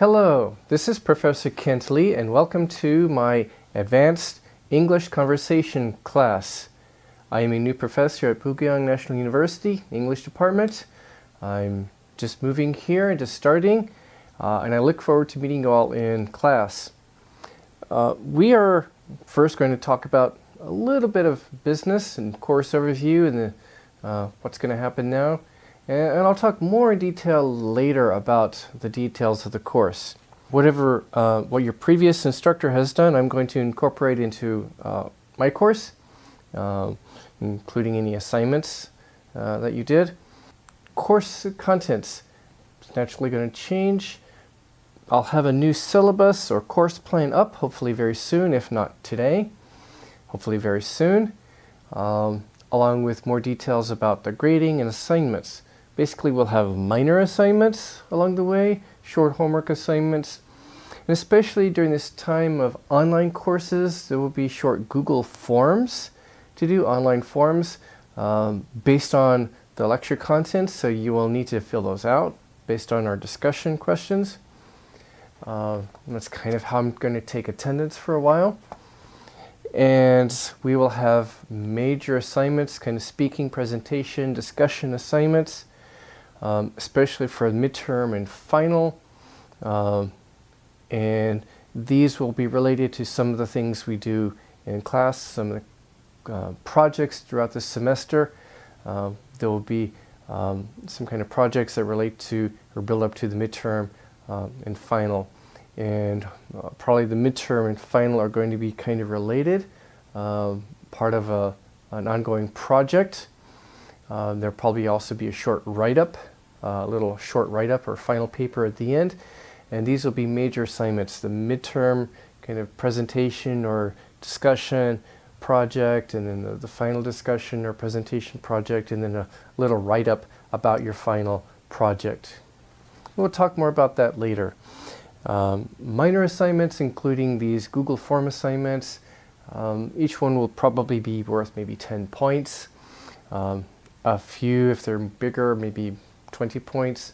Hello, this is Professor Kent Lee and welcome to my Advanced English Conversation class. I am a new professor at Pukyung National University, English Department. I'm just moving here and just starting, and I look forward to meeting you all in class. We are first going to talk about a little bit of business and course overview and what's going to happen now. And I'll talk more in detail later about the details of the course. What your previous instructor has done, I'm going to incorporate into my course, including any assignments that you did. Course contents is naturally going to change. I'll have a new syllabus or course plan up, hopefully very soon, if not today, hopefully very soon, along with more details about the grading and assignments. Basically, we'll have minor assignments along the way, short homework assignments, and especially during this time of online courses, there will be short Google Forms to do, online forms based on the lecture content, so you will need to fill those out based on our discussion questions. That's kind of how I'm going to take attendance for a while. And we will have major assignments, kind of speaking, presentation, discussion assignments, especially for midterm and final. And these will be related to some of the things we do in class, some of the projects throughout the semester. There will be some kind of projects that relate to or build up to the midterm and final. And probably the midterm and final are going to be kind of related, part of an ongoing project. There'll probably also be a short write-up, a little short write-up or final paper at the end. And these will be major assignments, the midterm kind of presentation or discussion project, and then the final discussion or presentation project, and then a little write-up about your final project. We'll talk more about that later. Minor assignments, including these Google Form assignments, each one will probably be worth maybe 10 points. A few, if they're bigger, maybe 20 points.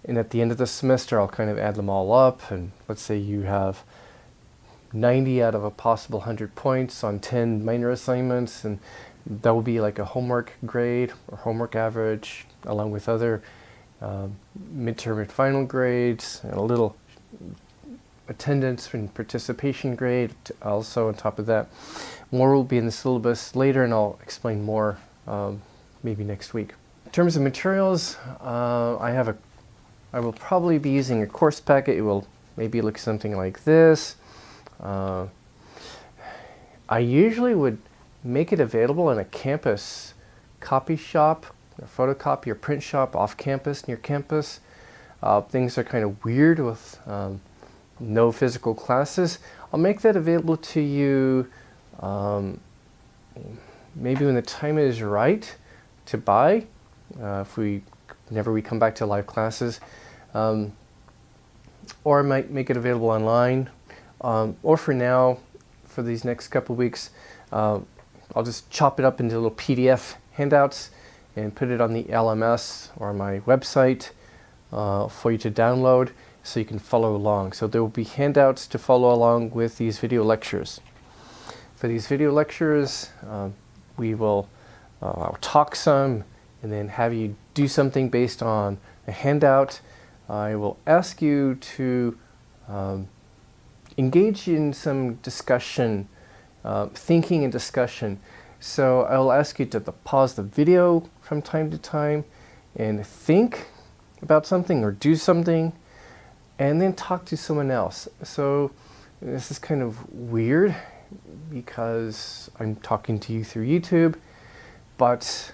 And at the end of the semester, I'll kind of add them all up. And let's say you have 90 out of a possible 100 points on 10 minor assignments. And that will be like a homework grade or homework average, along with other midterm and final grades, and a little attendance and participation grade also on top of that. More will be in the syllabus later, and I'll explain more maybe next week. In terms of materials, I will probably be using a course packet. It will maybe look something like this. I usually would make it available in a campus copy shop, a photocopy or print shop off campus, near campus. Things are kind of weird with no physical classes. I'll make that available to you maybe when the time is right to buy, whenever we come back to live classes, or I might make it available online, or for now, for these next couple weeks, I'll just chop it up into little PDF handouts and put it on the LMS or my website for you to download so you can follow along. So there will be handouts to follow along with these video lectures. For these video lectures, I'll talk some and then have you do something based on a handout. I will ask you to engage in some discussion, thinking and discussion. So I'll ask you to pause the video from time to time and think about something or do something, and then talk to someone else. So this is kind of weird because I'm talking to you through YouTube, but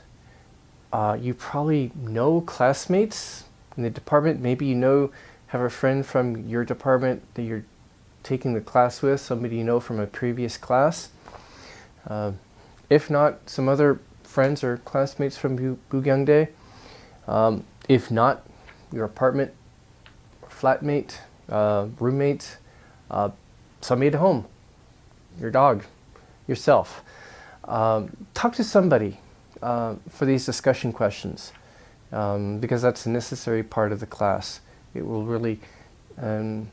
you probably know classmates in the department. Maybe you have a friend from your department that you're taking the class with, somebody you know from a previous class. If not, some other friends or classmates from Bugyangdae. If not, your apartment, flatmate, roommate, somebody at home, your dog, yourself. Talk to somebody for these discussion questions, because that's a necessary part of the class. It will really and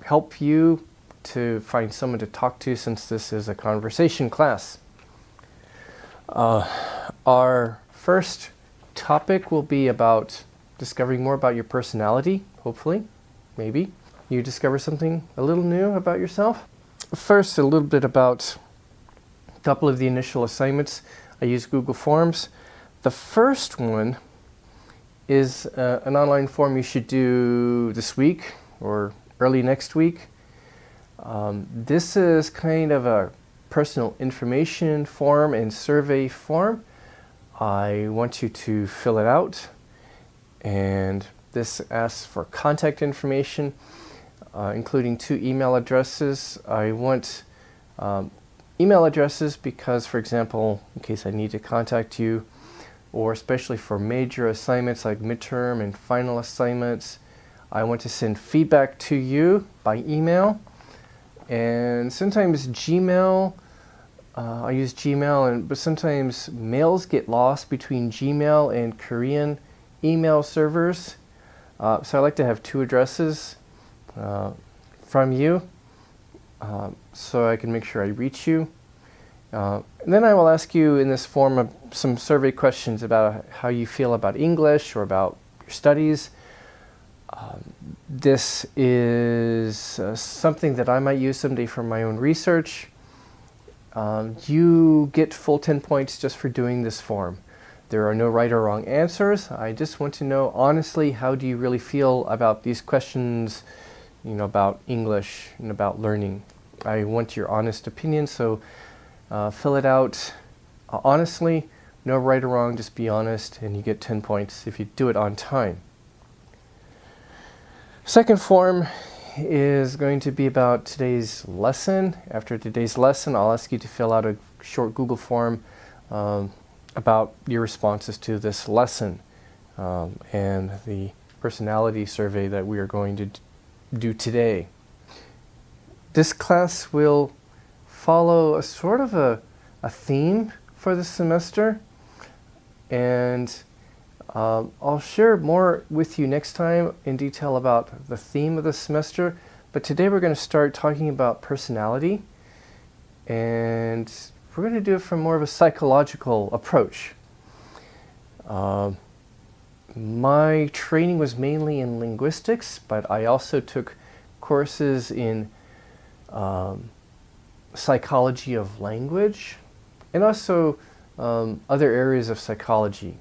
help you to find someone to talk to, since this is a conversation class. Our first topic will be about discovering more about your personality, hopefully, maybe. You discover something a little new about yourself. First, a little bit about a couple of the initial assignments. I use Google Forms. The first one is an online form you should do this week or early next week. This is kind of a personal information form and survey form. I want you to fill it out, and this asks for contact information, including 2 email addresses. I want email addresses because, for example, in case I need to contact you, or especially for major assignments like midterm and final assignments, I want to send feedback to you by email. And sometimes Gmail, I use Gmail, but sometimes mails get lost between Gmail and Korean email servers. So I like to have 2 addresses from you, so I can make sure I reach you. And then I will ask you in this form some survey questions about how you feel about English or about your studies. This is something that I might use someday for my own research. You get full 10 points just for doing this form. There are no right or wrong answers. I just want to know honestly, how do you really feel about these questions, about English and about learning. I want your honest opinion, so fill it out honestly, no right or wrong, just be honest, and you get 10 points if you do it on time. Second form is going to be about today's lesson. After today's lesson, I'll ask you to fill out a short Google form about your responses to this lesson and the personality survey that we are going to do today. This class will follow a sort of a theme for the semester, and I'll share more with you next time in detail about the theme of the semester, but today we're going to start talking about personality, and we're going to do it from more of a psychological approach. My training was mainly in linguistics, but I also took courses in psychology of language and also other areas of psychology.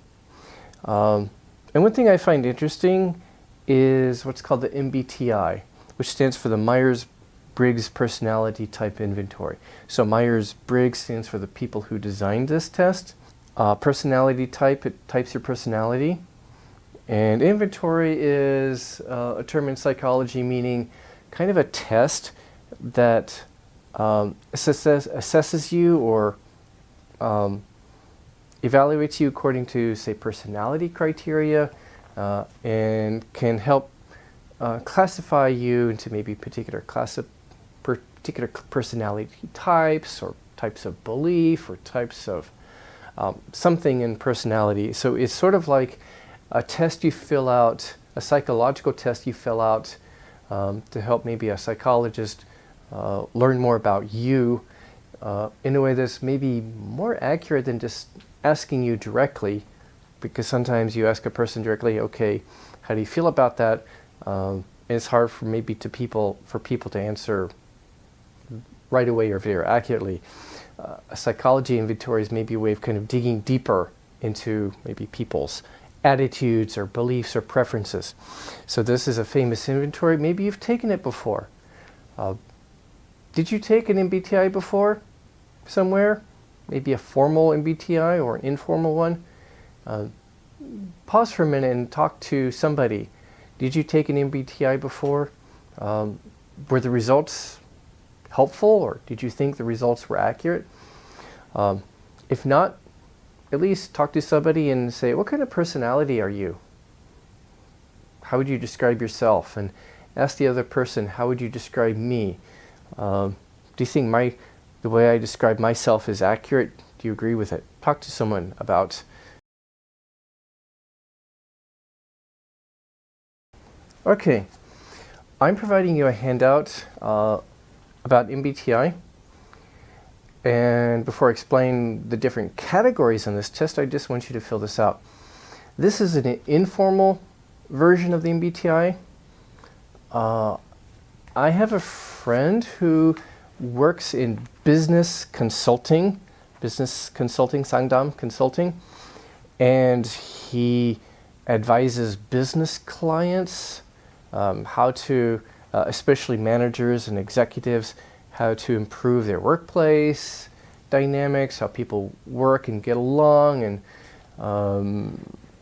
And one thing I find interesting is what's called the MBTI, which stands for the Myers-Briggs Personality Type Inventory. So Myers-Briggs stands for the people who designed this test. Personality type, it types your personality. And inventory is a term in psychology meaning kind of a test that assesses you or evaluates you according to, say, personality criteria, and can help classify you into maybe particular personality types or types of belief or types of something in personality. So it's sort of like a test you fill out, a psychological test you fill out to help maybe a psychologist learn more about you in a way that's maybe more accurate than just asking you directly, because sometimes you ask a person directly, okay, how do you feel about that? And it's hard for people to answer right away or very accurately. A psychology inventory is maybe a way of kind of digging deeper into maybe people's attitudes or beliefs or preferences. So this is a famous inventory. Maybe you've taken it before. Did you take an MBTI before somewhere? Maybe a formal MBTI or an informal one? Pause for a minute and talk to somebody. Did you take an MBTI before? Were the results helpful, or did you think the results were accurate? If not, at least talk to somebody and say, what kind of personality are you? How would you describe yourself? And ask the other person, how would you describe me? Do you think the way I describe myself is accurate? Do you agree with it? Talk to someone about. Okay, I'm providing you a handout about MBTI. And before I explain the different categories on this test, I just want you to fill this out. This is an informal version of the MBTI. I have a friend who works in business consulting, Sangdam Consulting, and he advises business clients how to, especially managers and executives, how to improve their workplace dynamics, how people work and get along, and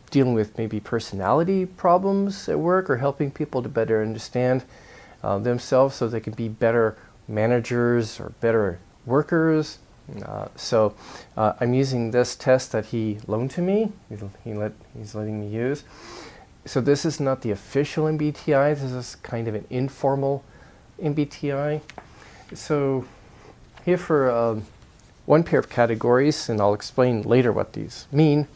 dealing with maybe personality problems at work, or helping people to better understand themselves so they can be better managers or better workers. So I'm using this test that he loaned to me. He's letting me use. So this is not the official MBTI. This is kind of an informal MBTI. So here for one pair of categories, and I'll explain later what these mean.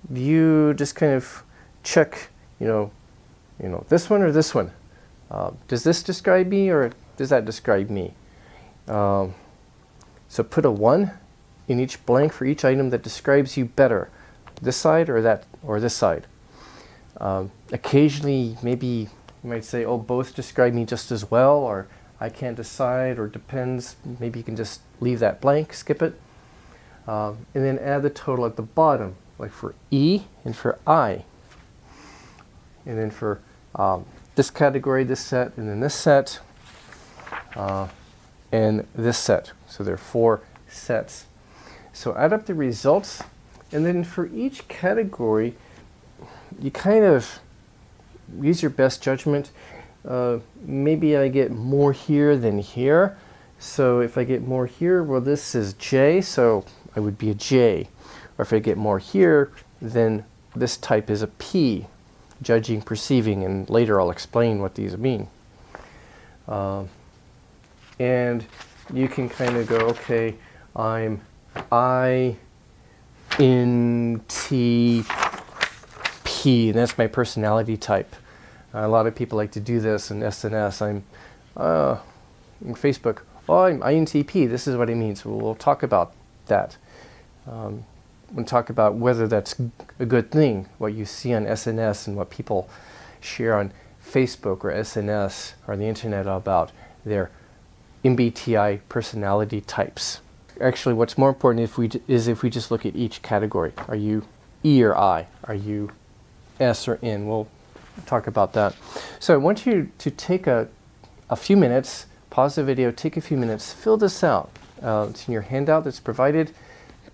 You just kind of check, this one or this one. Does this describe me, or does that describe me? So put a 1 in each blank for each item that describes you better. This side or that, or this side. Occasionally, maybe you might say, oh, both describe me just as well, or I can't decide, or depends. Maybe you can just leave that blank, skip it. And then add the total at the bottom, like for E and for I. And then for this category, this set, and then this set, and this set. So there are 4 sets. So add up the results, and then for each category, you kind of use your best judgment. Maybe I get more here than here. So if I get more here, well, this is J, so I would be a J. Or if I get more here, then this type is a P, judging, perceiving, and later I'll explain what these mean. And you can kind of go, okay, I'm INTP, and that's my personality type. A lot of people like to do this in SNS. I'm in Facebook. Oh, I'm INTP. This is what it means. We'll talk about that. We'll talk about whether that's a good thing, what you see on SNS and what people share on Facebook or SNS or the internet about their MBTI personality types. Actually, what's more important is if we just look at each category. Are you E or I? Are you S or N? We'll talk about that. So I want you to take a few minutes, pause the video, take a few minutes, fill this out. It's in your handout that's provided.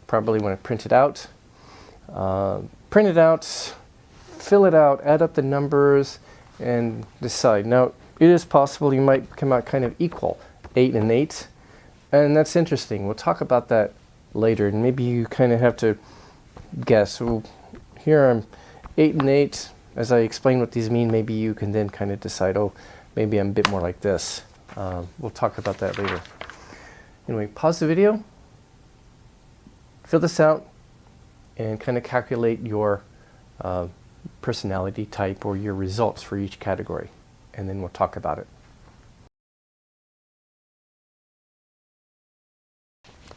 Probably want to print it out. Print it out, fill it out, add up the numbers, and decide. Now, it is possible you might come out kind of equal, 8 and 8. And that's interesting. We'll talk about that later. And maybe you kind of have to guess. Well, here I'm 8 and 8. As I explain what these mean, maybe you can then kind of decide, oh, maybe I'm a bit more like this. We'll talk about that later. Anyway, pause the video, fill this out, and kind of calculate your personality type or your results for each category. And then we'll talk about it.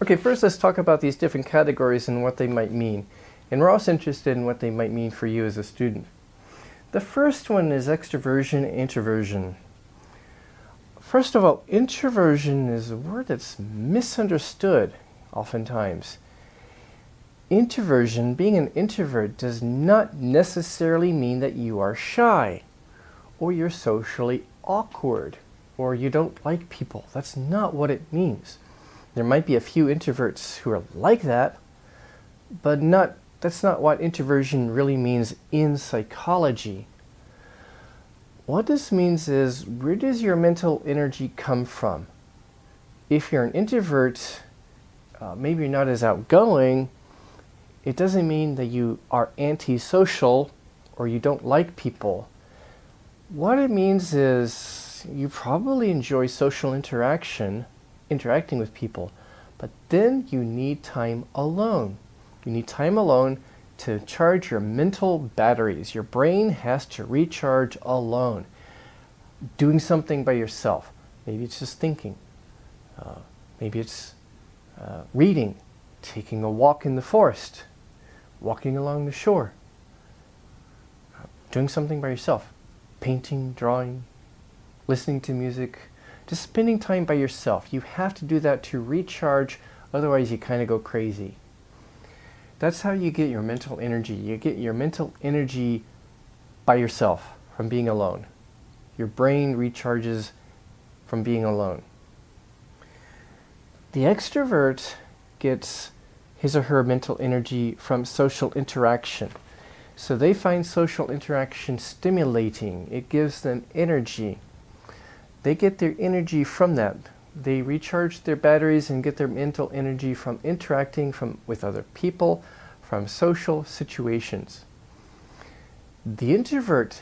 Okay, first let's talk about these different categories and what they might mean. And we're also interested in what they might mean for you as a student. The first one is extraversion, introversion. First of all, introversion is a word that's misunderstood oftentimes. Introversion, being an introvert, does not necessarily mean that you are shy, or you're socially awkward, or you don't like people. That's not what it means. There might be a few introverts who are like that, but that's not what introversion really means in psychology. What this means is, where does your mental energy come from? If you're an introvert, maybe you're not as outgoing, it doesn't mean that you are antisocial or you don't like people. What it means is you probably enjoy social interacting with people, but then you need time alone. You need time alone to charge your mental batteries. Your brain has to recharge alone. Doing something by yourself. Maybe it's just thinking. Maybe it's reading, taking a walk in the forest, walking along the shore, doing something by yourself, painting, drawing, listening to music, just spending time by yourself. You have to do that to recharge, otherwise you kind of go crazy. That's how you get your mental energy. You get your mental energy by yourself, from being alone. Your brain recharges from being alone. The extrovert gets his or her mental energy from social interaction. So they find social interaction stimulating. It gives them energy. They get their energy from that. They recharge their batteries and get their mental energy from interacting with other people, from social situations. The introvert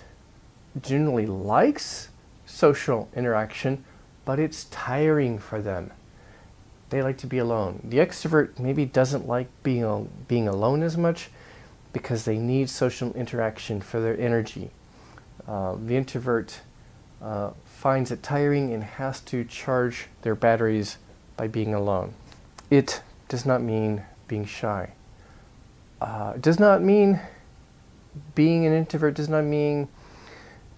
generally likes social interaction, but it's tiring for them. They like to be alone. The extrovert maybe doesn't like being alone as much because they need social interaction for their energy. The introvert finds it tiring and has to charge their batteries by being alone. It does not mean being shy. It does not mean being an introvert does not mean,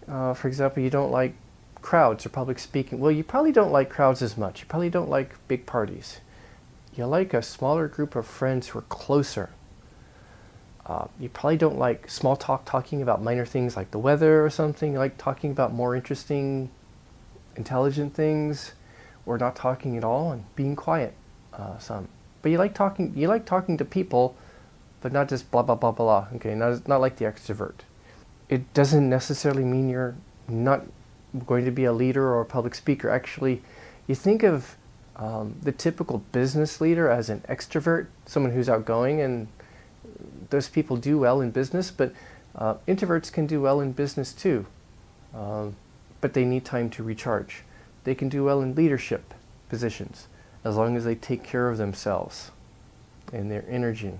for example, you don't like crowds or public speaking. Well, you probably don't like crowds as much. You probably don't like big parties. You like a smaller group of friends who are closer. You probably don't like small talk, talking about minor things like the weather or something. You like talking about more interesting, intelligent things, or not talking at all and being quiet some. But you like talking to people, but not just blah, blah, blah, blah. Okay, not like the extrovert. It doesn't necessarily mean you're not going to be a leader or a public speaker. Actually, you think of the typical business leader as an extrovert, someone who's outgoing, and those people do well in business, but introverts can do well in business too, but they need time to recharge. They can do well in leadership positions as long as they take care of themselves and their energy.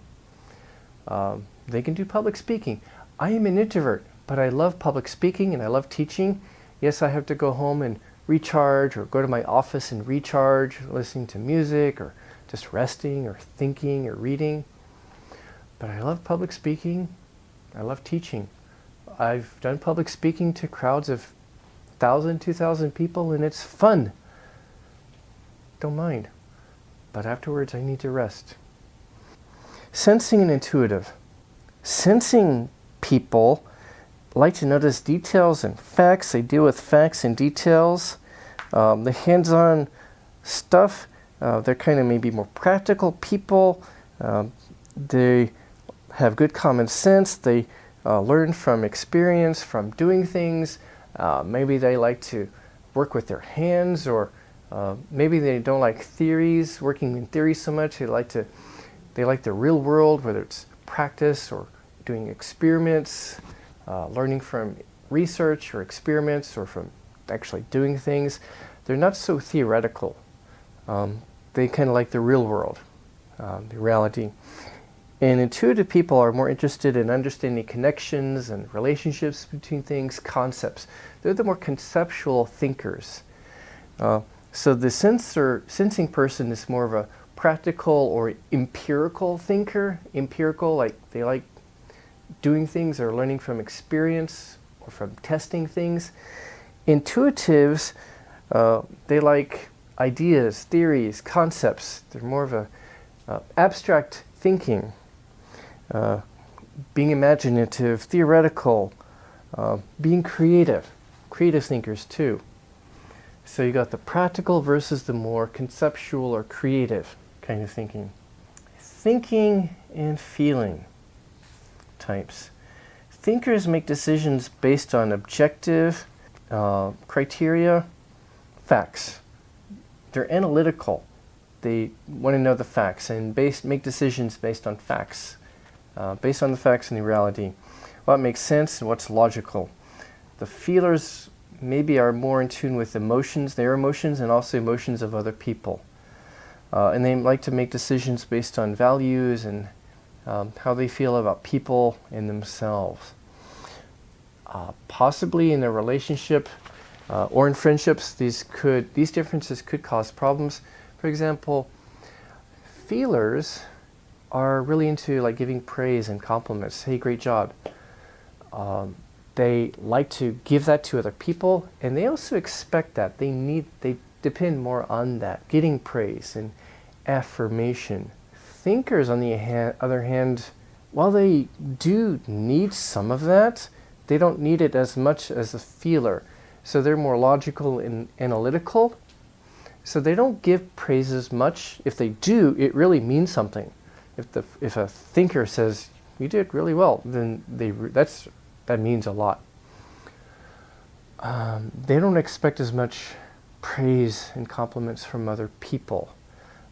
They can do public speaking. I am an introvert, but I love public speaking and I love teaching. Yes, I have to go home and recharge, or go to my office and recharge, listening to music, or just resting, or thinking, or reading. But I love public speaking. I love teaching. I've done public speaking to crowds of 1,000, 2,000 people, and it's fun. Don't mind. But afterwards, I need to rest. Sensing and intuitive. Sensing people like to notice details and facts. They deal with facts and details. The hands-on stuff, they're kind of maybe more practical people. They have good common sense. They learn from experience, from doing things. Maybe they like to work with their hands, or maybe they don't like theories, working in theory so much. They like the real world, whether it's practice or doing experiments, learning from research or experiments, or from actually doing things. They're not so theoretical. They kind of like the real world, the reality. And intuitive people are more interested in understanding connections and relationships between things, concepts. They're the more conceptual thinkers. So the sensing person is more of a practical or empirical thinker. Empirical, like they like doing things or learning from experience or from testing things. Intuitives, they like ideas, theories, concepts. They're more of a abstract thinking, being imaginative, theoretical, being creative thinkers too. So you got the practical versus the more conceptual or creative kind of thinking. Thinking and feeling types. Thinkers make decisions based on objective criteria, facts. They're analytical. They want to know the facts and make decisions based on facts, based on the facts and the reality. What makes sense and what's logical. The feelers maybe are more in tune with emotions, their emotions, and also emotions of other people. And they like to make decisions based on values and how they feel about people and themselves. Possibly in a relationship or in friendships, these differences could cause problems. For example, feelers are really into like giving praise and compliments. Hey, great job. They like to give that to other people, and they also expect that. They depend more on that, getting praise and affirmation. Thinkers, on the other hand, while they do need some of that, they don't need it as much as a feeler. So they're more logical and analytical. So they don't give praises much. If they do, it really means something. If a thinker says, you did really well, then that means a lot. They don't expect as much praise and compliments from other people.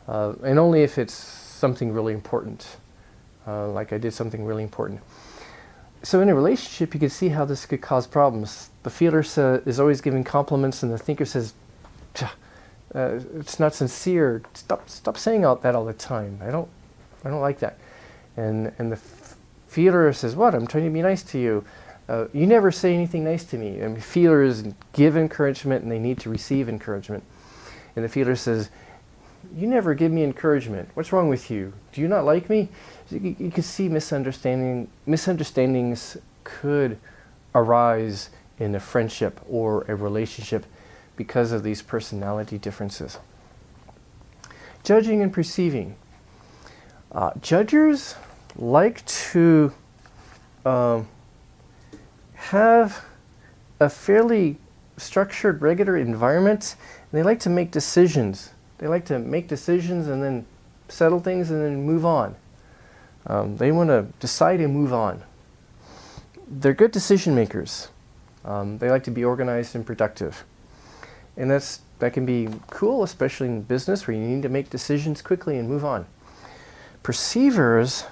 And only if it's something really important. Like I did something really important. So in a relationship, you can see how this could cause problems. The feeler is always giving compliments, and the thinker says, it's not sincere. Stop saying that all the time. I don't like that. And the feeler says, what? I'm trying to be nice to you. You never say anything nice to me. I mean, feelers give encouragement, and they need to receive encouragement. And the feeler says, you never give me encouragement. What's wrong with you? Do you not like me? You can see misunderstandings could arise in a friendship or a relationship because of these personality differences. Judging and perceiving. Judgers like to have a fairly structured, regular environment, and they like to make decisions. They like to make decisions and then settle things and then move on. They want to decide and move on. They're good decision makers. They like to be organized and productive. And that can be cool, especially in business where you need to make decisions quickly and move on. Perceivers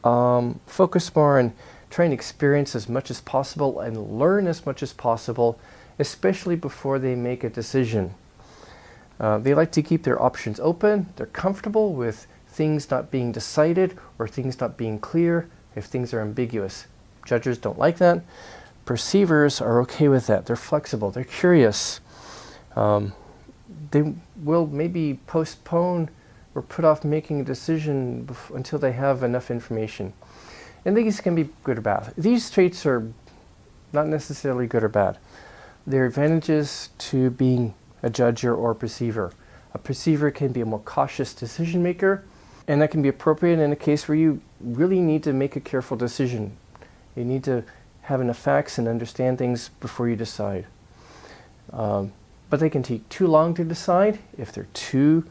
focus more on trying to experience as much as possible and learn as much as possible, especially before they make a decision. They like to keep their options open. They're comfortable with things not being decided or things not being clear if things are ambiguous. Judgers don't like that. Perceivers are okay with that. They're flexible. They're curious. They will maybe postpone or put off making a decision until they have enough information. And these can be good or bad. These traits are not necessarily good or bad. There are advantages to being a judger or a perceiver. A perceiver can be a more cautious decision maker, and that can be appropriate in a case where you really need to make a careful decision. You need to have enough facts and understand things before you decide. But they can take too long to decide if they're too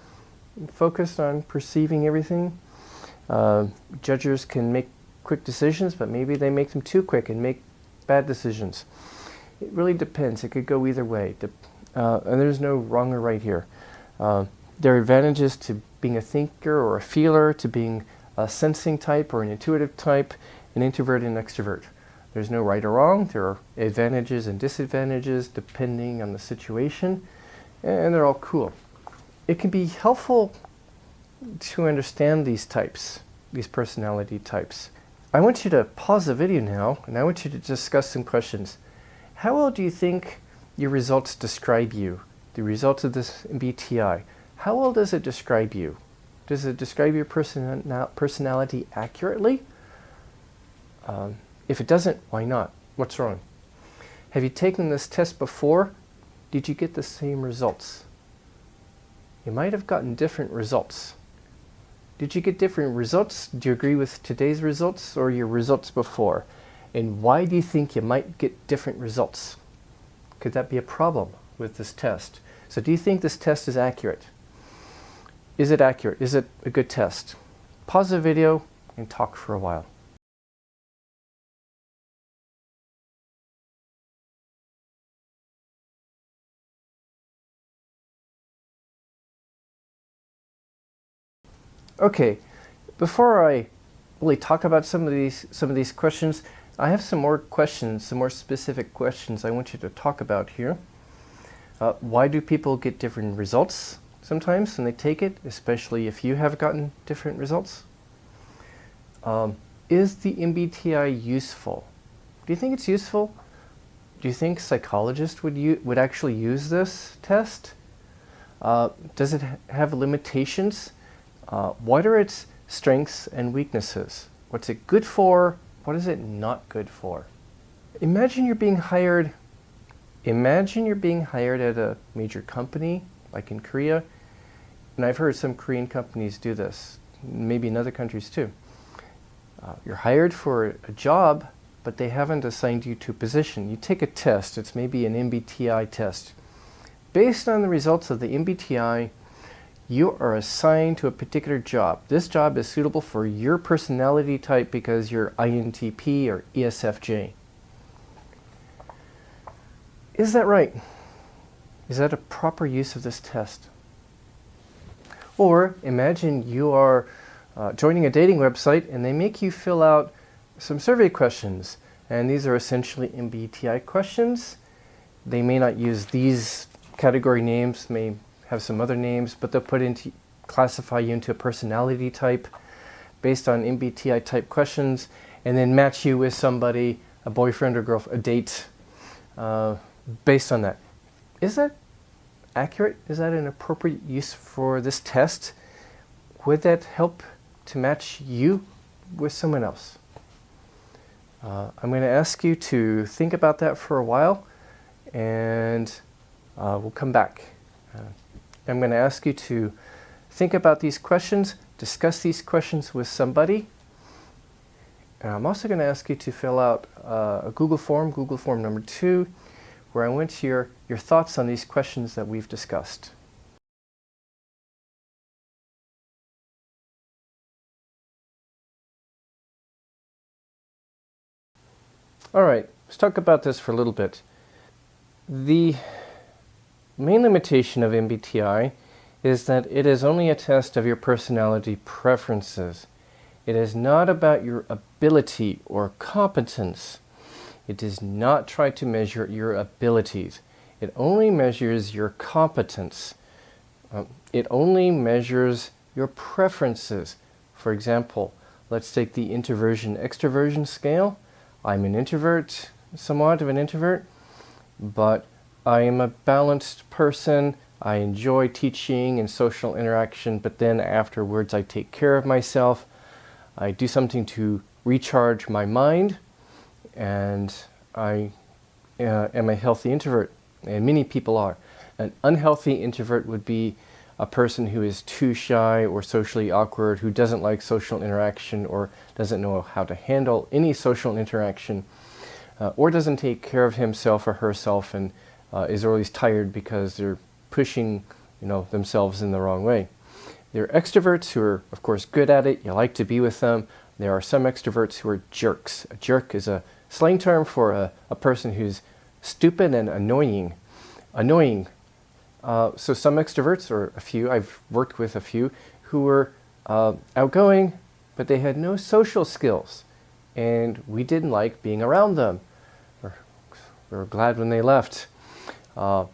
focused on perceiving everything. Judgers can make quick decisions, but maybe they make them too quick and make bad decisions. It really depends. It could go either way. And there's no wrong or right here. There are advantages to being a thinker or a feeler, to being a sensing type or an intuitive type, an introvert and an extrovert. There's no right or wrong. There are advantages and disadvantages depending on the situation, and they're all cool. It can be helpful to understand these types, these personality types. I want you to pause the video now, and I want you to discuss some questions. How well do you think your results describe you? The results of this MBTI. How well does it describe you? Does it describe your personality accurately? If it doesn't, why not? What's wrong? Have you taken this test before? Did you get the same results? You might have gotten different results. Did you get different results? Do you agree with today's results or your results before? And why do you think you might get different results? Could that be a problem with this test? So do you think this test is accurate? Is it accurate? Is it a good test? Pause the video and talk for a while. Okay, before I really talk about some of these questions, I have some more questions, some more specific questions I want you to talk about here. Why do people get different results sometimes when they take it, especially if you have gotten different results? Is the MBTI useful? Do you think it's useful? Do you think psychologists would actually use this test? Does it have limitations? What are its strengths and weaknesses? What's it good for? What is it not good for? Imagine you're being hired at a major company, like in Korea, and I've heard some Korean companies do this, maybe in other countries too. You're hired for a job, but they haven't assigned you to a position. You take a test, it's maybe an MBTI test. Based on the results of the MBTI, you are assigned to a particular job. This job is suitable for your personality type because you're INTP or ESFJ. Is that right? Is that a proper use of this test? Or imagine you are joining a dating website and they make you fill out some survey questions. And these are essentially MBTI questions. They may not use these category names, may have some other names, but they'll classify you into a personality type based on MBTI type questions, and then match you with somebody, a boyfriend or girlfriend, a date, based on that. Is that accurate? Is that an appropriate use for this test? Would that help to match you with someone else? I'm going to ask you to think about that for a while, and we'll come back. I'm going to ask you to think about these questions, discuss these questions with somebody. And I'm also going to ask you to fill out a Google form number 2, where I want your thoughts on these questions that we've discussed. All right, let's talk about this for a little bit. The main limitation of MBTI is that it is only a test of your personality preferences. It is not about your ability or competence. It does not try to measure your abilities. It only measures your competence. It only measures your preferences. For example, let's take the introversion-extraversion scale. I'm an introvert, somewhat of an introvert, but I am a balanced person. I enjoy teaching and social interaction, but then afterwards I take care of myself. I do something to recharge my mind, and I am a healthy introvert, and many people are. An unhealthy introvert would be a person who is too shy or socially awkward, who doesn't like social interaction or doesn't know how to handle any social interaction, or doesn't take care of himself or herself and is always tired because they're pushing themselves in the wrong way. There are extroverts who are, of course, good at it. You like to be with them. There are some extroverts who are jerks. A jerk is a slang term for a person who's stupid and annoying. So some extroverts, or a few, I've worked with a few, who were outgoing, but they had no social skills, and we didn't like being around them. We were glad when they left. So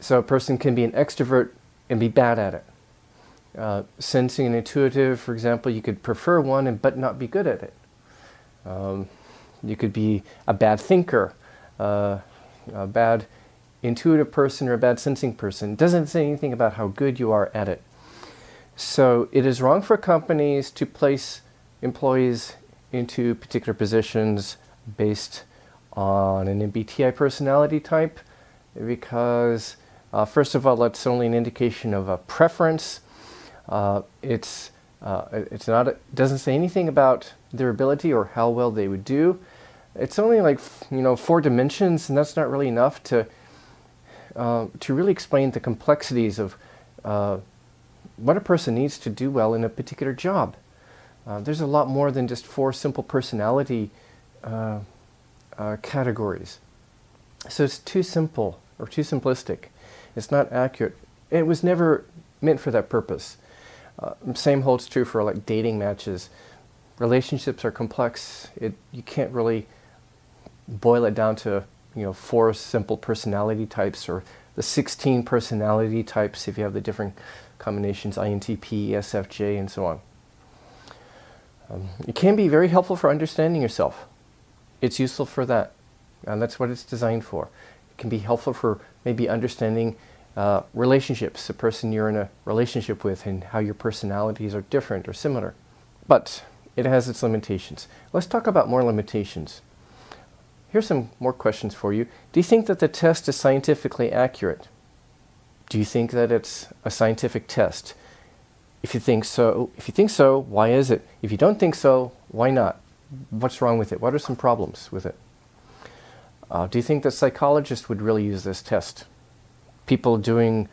a person can be an extrovert and be bad at it. Sensing and intuitive, for example, you could prefer one but not be good at it. You could be a bad thinker, a bad intuitive person or a bad sensing person. It doesn't say anything about how good you are at it. So it is wrong for companies to place employees into particular positions based on an MBTI personality type, because first of all, that's only an indication of a preference. It doesn't say anything about their ability or how well they would do. It's only like 4 dimensions, and that's not really enough to really explain the complexities of what a person needs to do well in a particular job. There's a lot more than just 4 simple personality categories. So it's too simple or too simplistic. It's not accurate. It was never meant for that purpose. Same holds true for like dating matches. Relationships are complex. You can't really boil it down to 4 simple personality types, or the 16 personality types if you have the different combinations, INTP, ESFJ, and so on. It can be very helpful for understanding yourself. It's useful for that, and that's what it's designed for. It can be helpful for maybe understanding relationships, the person you're in a relationship with, and how your personalities are different or similar. But it has its limitations. Let's talk about more limitations. Here's some more questions for you. Do you think that the test is scientifically accurate? Do you think that it's a scientific test? If you think so, why is it? If you don't think so, why not? What's wrong with it? What are some problems with it? Do you think that psychologists would really use this test? People doing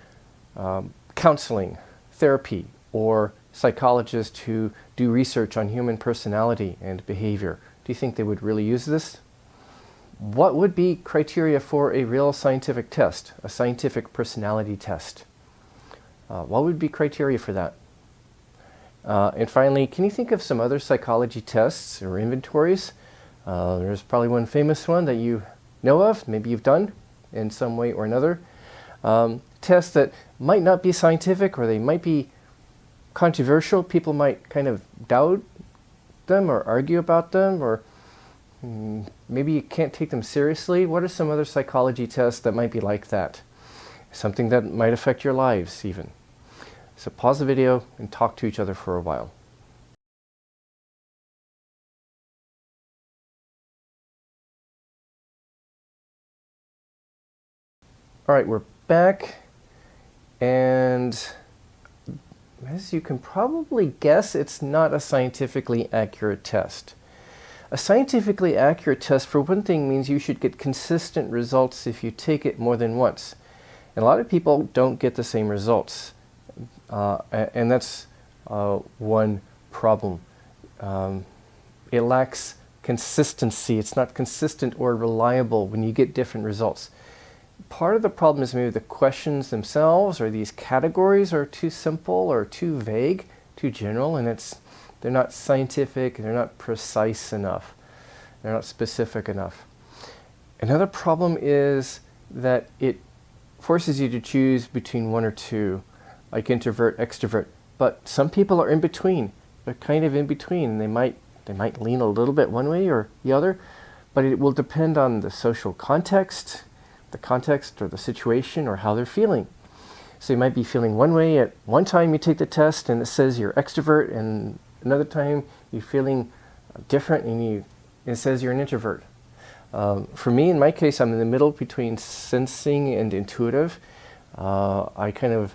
counseling, therapy, or psychologists who do research on human personality and behavior, do you think they would really use this? What would be criteria for a real scientific test, a scientific personality test? What would be criteria for that? And finally, can you think of some other psychology tests or inventories? There's probably one famous one that you know of, maybe you've done in some way or another. Tests that might not be scientific, or they might be controversial. People might kind of doubt them or argue about them, or maybe you can't take them seriously. What are some other psychology tests that might be like that? Something that might affect your lives even. So pause the video and talk to each other for a while. All right, we're back, and as you can probably guess, it's not a scientifically accurate test. A scientifically accurate test, for one thing, means you should get consistent results if you take it more than once. And a lot of people don't get the same results, and that's one problem. It lacks consistency. It's not consistent or reliable when you get different results. Part of the problem is maybe the questions themselves, or these categories, are too simple or too vague, too general, and they're not scientific, they're not precise enough, they're not specific enough. Another problem is that it forces you to choose between one or two, like introvert, extrovert. But some people are in between. They're kind of in between, and they might lean a little bit one way or the other, but it will depend on the social context or the situation, or how they're feeling. So you might be feeling one way at one time you take the test and it says you're extrovert, and another time you're feeling different and it says you're an introvert. For me, in my case, I'm in the middle between sensing and intuitive. I kind of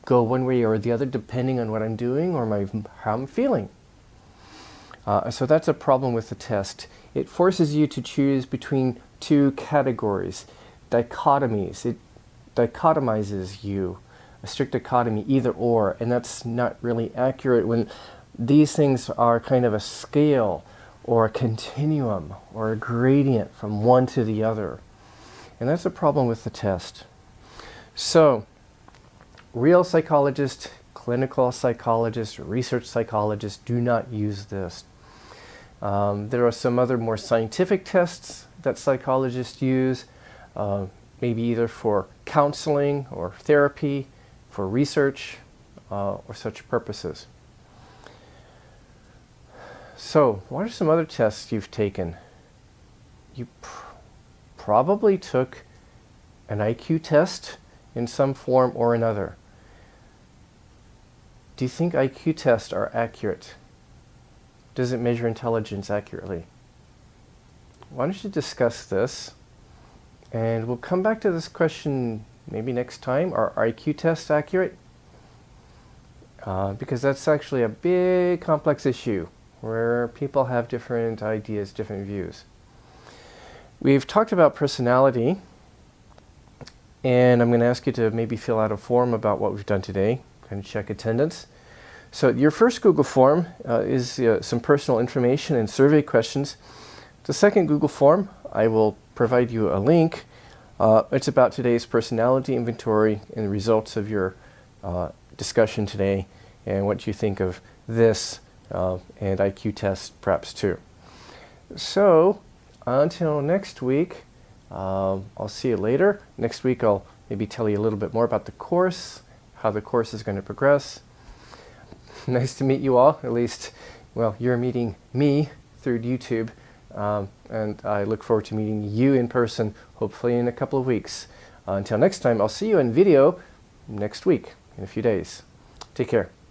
go one way or the other depending on what I'm doing or how I'm feeling. So that's a problem with the test. It forces you to choose between two categories, dichotomies. It dichotomizes you, a strict dichotomy, either or, and that's not really accurate when these things are kind of a scale or a continuum or a gradient from one to the other. And that's a problem with the test. So, real psychologists, clinical psychologists, research psychologists do not use this. There are some other more scientific tests that psychologists use, maybe either for counseling or therapy, for research, or such purposes. So, what are some other tests you've taken? You probably took an IQ test in some form or another. Do you think IQ tests are accurate? Does it measure intelligence accurately? Why don't you discuss this? And we'll come back to this question maybe next time. Are IQ tests accurate? Because that's actually a big, complex issue where people have different ideas, different views. We've talked about personality, and I'm going to ask you to maybe fill out a form about what we've done today, kind of check attendance. So your first Google form is some personal information and survey questions. The second Google form, I will provide you a link. It's about today's personality inventory and the results of your discussion today, and what you think of this and IQ tests perhaps too. So until next week, I'll see you later. Next week I'll maybe tell you a little bit more about the course, how the course is going to progress. Nice to meet you all, at least well, you're meeting me through YouTube, and I look forward to meeting you in person, hopefully in a couple of weeks. Until next time, I'll see you in video next week, in a few days. Take care.